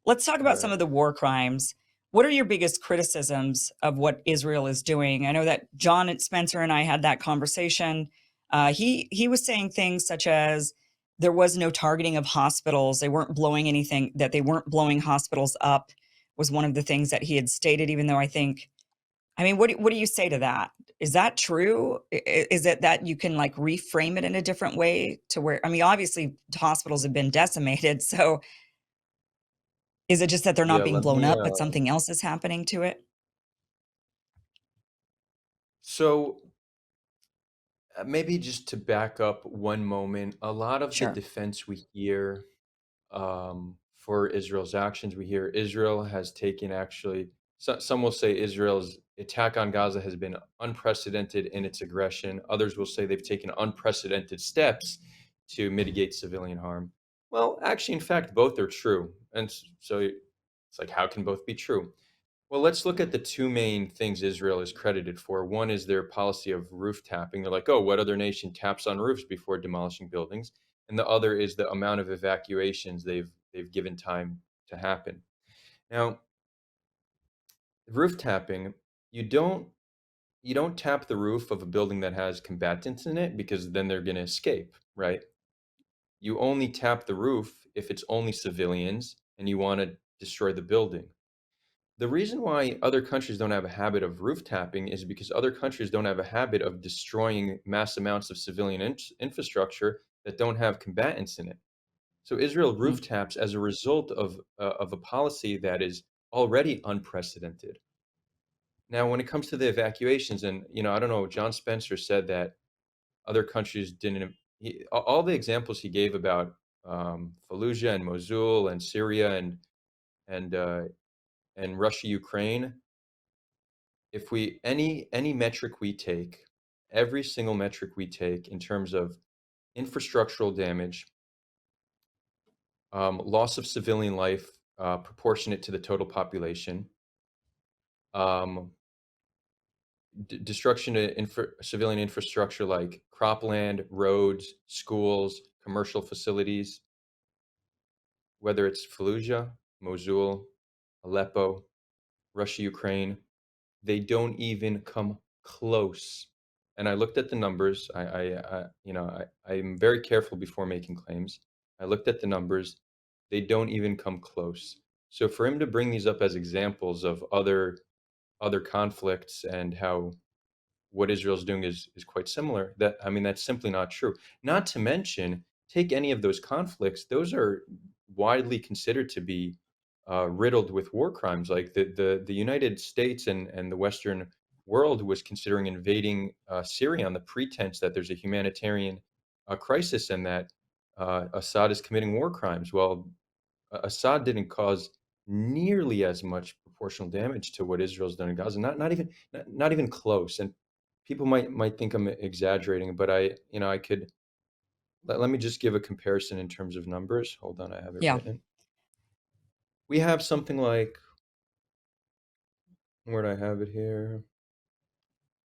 Let's talk about some Right. of the war crimes. What are your biggest criticisms of what Israel is doing? I know that John and Spencer and I had that conversation. He was saying things such as there was no targeting of hospitals. They weren't blowing anything. That they weren't blowing hospitals up was one of the things that he had stated. Even though I think, I mean, what do you say to that? Is that true? Is it that you can like reframe it in a different way to where? I mean, obviously hospitals have been decimated, so is it just that they're not Yeah, being let blown me up, but something else is happening to it? so maybe just to back up one moment, a lot of the Sure. defense we hear for Israel's actions, we hear Israel has taken actually, some will say Israel's attack on Gaza has been unprecedented in its aggression. Others will say they've taken unprecedented steps to mitigate civilian harm. Well, actually, in fact, both are true. And so it's like, how can both be true? Well, let's look at the two main things Israel is credited for. One is their policy of roof tapping. They're like, oh, what other nation taps on roofs before demolishing buildings? And the other is the amount of evacuations they've given time to happen. Now, roof tapping, you don't you don't tap the roof of a building that has combatants in it because then they're going to escape, right? You only tap the roof if it's only civilians and you want to destroy the building. The reason why other countries don't have a habit of roof tapping is because other countries don't have a habit of destroying mass amounts of civilian infrastructure that don't have combatants in it. So Israel Mm. roof taps as a result of a policy that is already unprecedented. Now, when it comes to the evacuations, and I don't know, John Spencer said that other countries didn't. All the examples he gave about Fallujah and Mosul and Syria and uh, and Russia, Ukraine, if we any metric we take, every single metric we take in terms of infrastructural damage, loss of civilian life proportionate to the total population, um, destruction to civilian infrastructure like cropland, roads, schools, commercial facilities, whether it's Fallujah, Mosul, Aleppo, Russia, Ukraine, they don't even come close. And I looked at the numbers. I'm very careful before making claims. I looked at the numbers. They don't even come close. So for him to bring these up as examples of other conflicts and how what Israel's doing is quite similar, that I mean that's simply not true. Not to mention, take any of those conflicts; those are widely considered to be riddled with war crimes. Like the United States and the Western world was considering invading Syria on the pretense that there's a humanitarian crisis and that Assad is committing war crimes. Well, Assad didn't cause nearly as much proportional damage to what Israel's done in Gaza. Not even close. And people might think I'm exaggerating, but I could let me just give a comparison in terms of numbers. Hold on, I have it Yeah. written. We have something like, where do I have it here?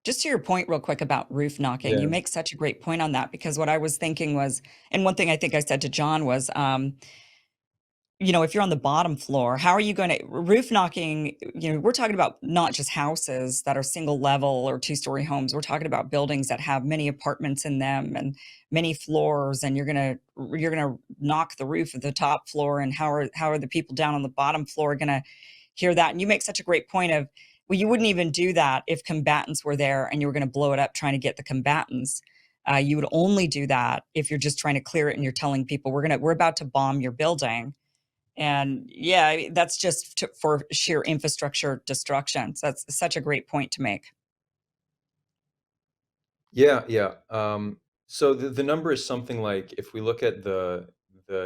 Just to your point real quick about roof knocking, you Yeah. make such a great point on that because what I was thinking was, and one thing I think I said to John was, if you're on the bottom floor, how are you going to roof knocking? We're talking about not just houses that are single level or two-story homes. We're talking about buildings that have many apartments in them and many floors, and you're gonna knock the roof of the top floor. And how are the people down on the bottom floor gonna hear that? And you make such a great point of, well, you wouldn't even do that if combatants were there and you were going to blow it up trying to get the combatants. You would only do that if you're just trying to clear it and you're telling people we're about to bomb your building. And yeah, that's just for sheer infrastructure destruction. So that's such a great point to make. Yeah, yeah. So the number is something like, if we look at the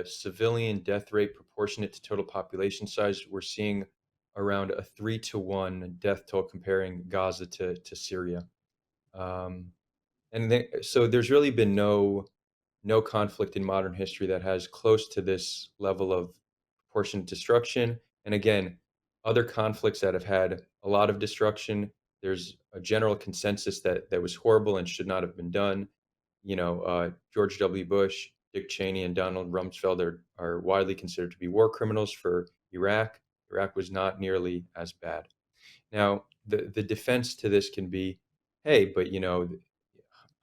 civilian death rate proportionate to total population size, we're seeing around a 3-to-1 death toll comparing Gaza to Syria. Um, so there's really been no conflict in modern history that has close to this level of proportionate destruction. And again, other conflicts that have had a lot of destruction, there's a general consensus that was horrible and should not have been done. George W. Bush, Dick Cheney, and Donald Rumsfeld are widely considered to be war criminals for Iraq. Iraq was not nearly as bad. Now, the defense to this can be, hey, but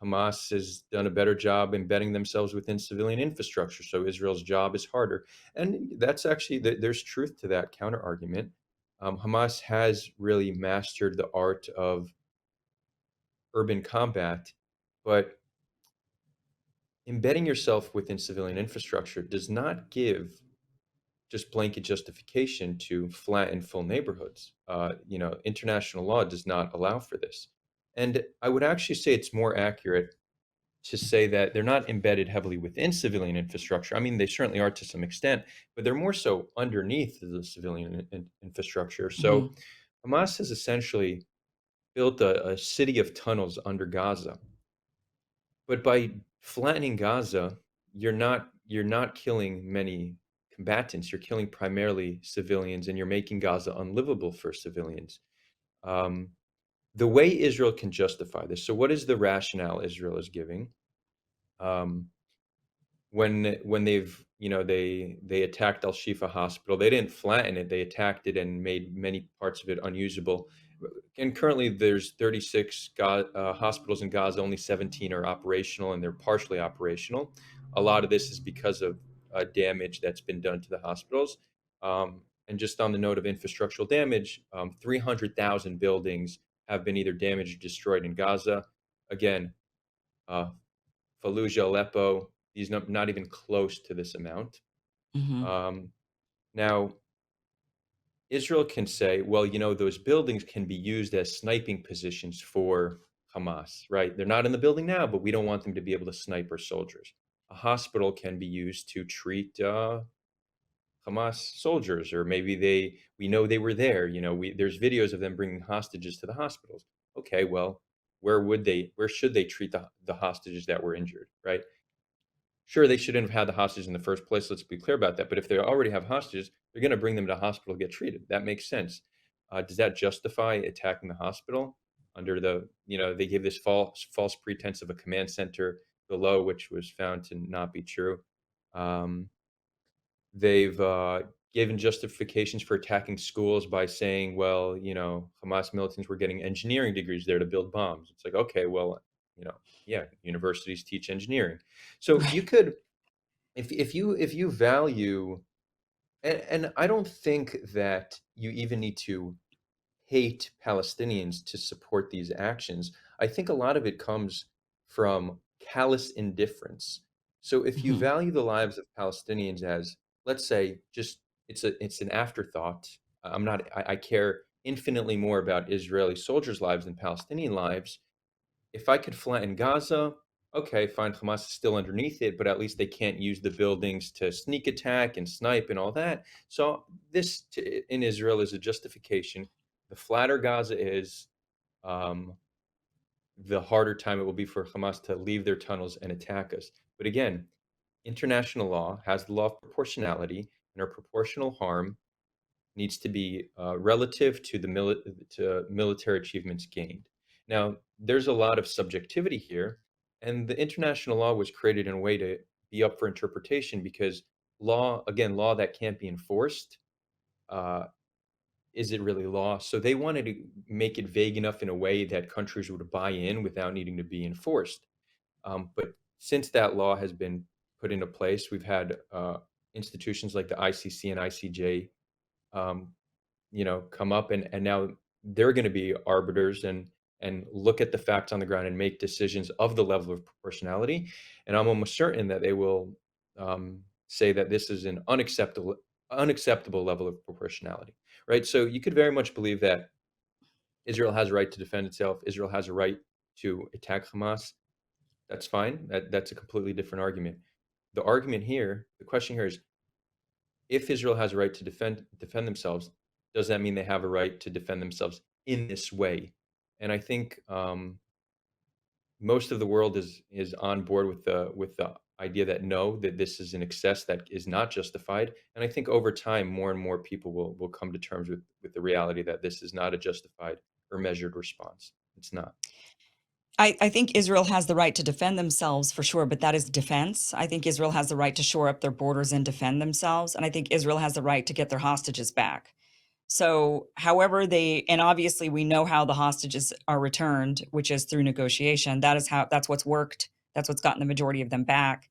Hamas has done a better job embedding themselves within civilian infrastructure, so Israel's job is harder. And that's actually, there's truth to that counter argument. Hamas has really mastered the art of urban combat, but embedding yourself within civilian infrastructure does not give just blanket justification to flatten full neighborhoods. International law does not allow for this. And I would actually say it's more accurate to say that they're not embedded heavily within civilian infrastructure. I mean, they certainly are to some extent, but they're more so underneath the civilian infrastructure. Mhm. So Hamas has essentially built a city of tunnels under Gaza. But by flattening Gaza, you're not killing many combatants. You're killing primarily civilians, and you're making Gaza unlivable for civilians. Um, the way Israel can justify this. So, what is the rationale Israel is giving? Um, when they attacked Al Shifa Hospital, they didn't flatten it. They attacked it and made many parts of it unusable. And currently, there's 36 hospitals in Gaza. Only 17 are operational, and they're partially operational. A lot of this is because of damage that's been done to the hospitals. And just on the note of infrastructural damage, 300,000 buildings have been either damaged or destroyed in Gaza. Again, uh, Fallujah, Aleppo, these not even close to this amount. Mhm. Um, Now, Israel can say, well, those buildings can be used as sniping positions for Hamas, right? They're not in the building now, but we don't want them to be able to snipe our soldiers. A hospital can be used to treat Hamas soldiers, or maybe we know they were there. There's videos of them bringing hostages to the hospitals. Okay, well, where should they treat the hostages that were injured, right? Sure, they shouldn't have had the hostages in the first place. Let's be clear about that. But if they already have hostages, they're going to bring them to hospital to get treated. That makes sense. Does that justify attacking the hospital under they gave this false pretense of a command center below, which was found to not be true. Um, they've given justifications for attacking schools by saying, well, Hamas militants were getting engineering degrees there to build bombs. It's like, okay, well, yeah, universities teach engineering. So you Right. could if you value and I don't think that you even need to hate Palestinians to support these actions. I think a lot of it comes from callous indifference. So if you Mhm. value the lives of Palestinians as, let's say, just it's an afterthought. I care infinitely more about Israeli soldiers' lives than Palestinian lives. If I could flatten Gaza, okay, fine, Hamas is still underneath it, but at least they can't use the buildings to sneak attack and snipe and all that. So in Israel is a justification. The flatter Gaza is, um, the harder time it will be for Hamas to leave their tunnels and attack us. But again, international law has the law of proportionality, and our proportional harm needs to be relative to to military achievements gained. Now, there's a lot of subjectivity here, and the international law was created in a way to be up for interpretation because law that can't be enforced, uh, is it really law? So they wanted to make it vague enough in a way that countries would buy in without needing to be enforced. But since that law has been put into place, we've had institutions like the ICC and ICJ um, come up and now they're going to be arbiters and look at the facts on the ground and make decisions of the level of proportionality. And I'm almost certain that they will say that this is an unacceptable level of proportionality, right? So you could very much believe that Israel has a right to defend itself. Israel has a right to attack Hamas. That's fine. That's a completely different argument. The question here is, if Israel has a right to defend themselves, does that mean they have a right to defend themselves in this way? And I think most of the world is on board with the idea that no, that this is an excess that is not justified. And I think over time, more and more people will come to terms with the reality that this is not a justified or measured response. It's not. I think Israel has the right to defend themselves for sure, but that is defense. I think Israel has the right to shore up their borders and defend themselves. And I think Israel has the right to get their hostages back. So, however they, and obviously we know how the hostages are returned, which is through negotiation. That's what's worked. That's what's gotten the majority of them back.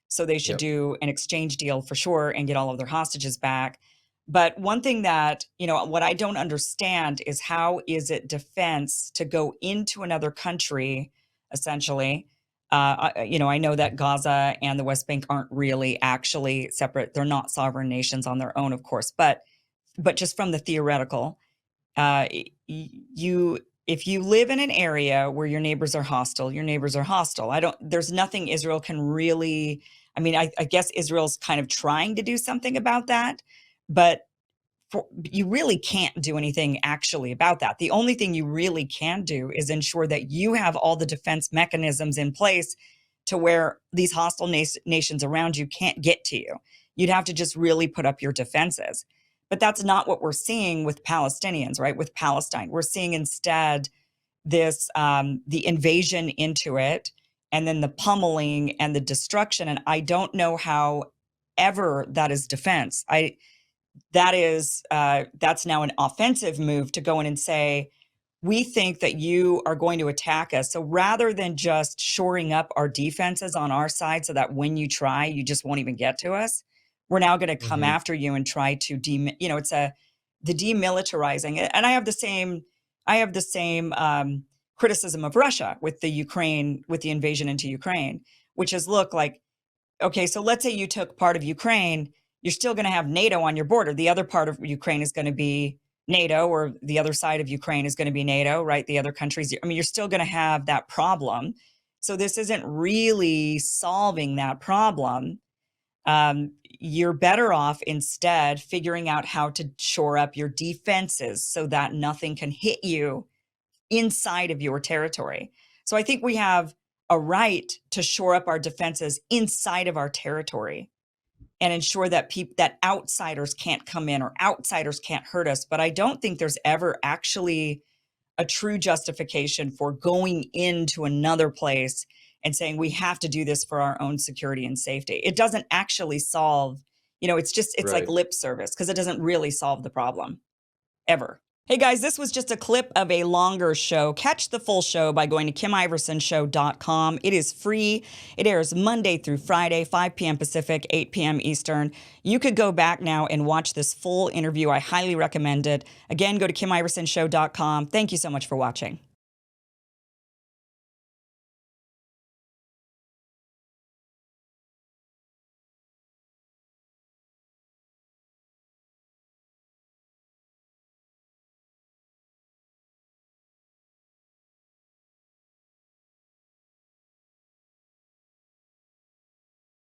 So they should Yep. do an exchange deal for sure and get all of their hostages back. But one thing that, what I don't understand is how is it defense to go into another country, essentially? I know that Gaza and the West Bank aren't really actually separate. They're not sovereign nations on their own, of course, but just from the theoretical, you if you live in an area where your neighbors are hostile, your neighbors are hostile. There's nothing Israel can really, I mean, I guess Israel's kind of trying to do something about that, but you really can't do anything actually about that. The only thing you really can do is ensure that you have all the defense mechanisms in place to where these hostile nations around you can't get to you. You'd have to just really put up your defenses. But that's not what we're seeing with Palestinians, right? With Palestine, we're seeing instead the invasion into it, and then the pummeling and the destruction. And I don't know how ever that is defense. That's now an offensive move to go in and say, we think that you are going to attack us. So rather than just shoring up our defenses on our side so that when you try, you just won't even get to us, we're now going to come Hmm. after you and try to the demilitarizing. And I have the same criticism of Russia with the invasion into Ukraine, which is, look, like, okay, so let's say you took part of Ukraine, you're still going to have NATO on your border. The other part of Ukraine is going to be NATO, or the other side of Ukraine is going to be NATO, right? The other countries, I mean, you're still going to have that problem. So this isn't really solving that problem. You're better off instead figuring out how to shore up your defenses so that nothing can hit you inside of your territory. So I think we have a right to shore up our defenses inside of our territory and ensure that that outsiders can't come in or outsiders can't hurt us. But I don't think there's ever actually a true justification for going into another place and saying we have to do this for our own security and safety. It doesn't actually solve, it's like Right. lip service, because it doesn't really solve the problem ever. Hey guys, this was just a clip of a longer show. Catch the full show by going to KimIversonShow.com. It is free. It airs Monday through Friday, 5 p.m. Pacific, 8 p.m. Eastern. You could go back now and watch this full interview. I highly recommend it. Again, go to KimIversonShow.com. Thank you so much for watching.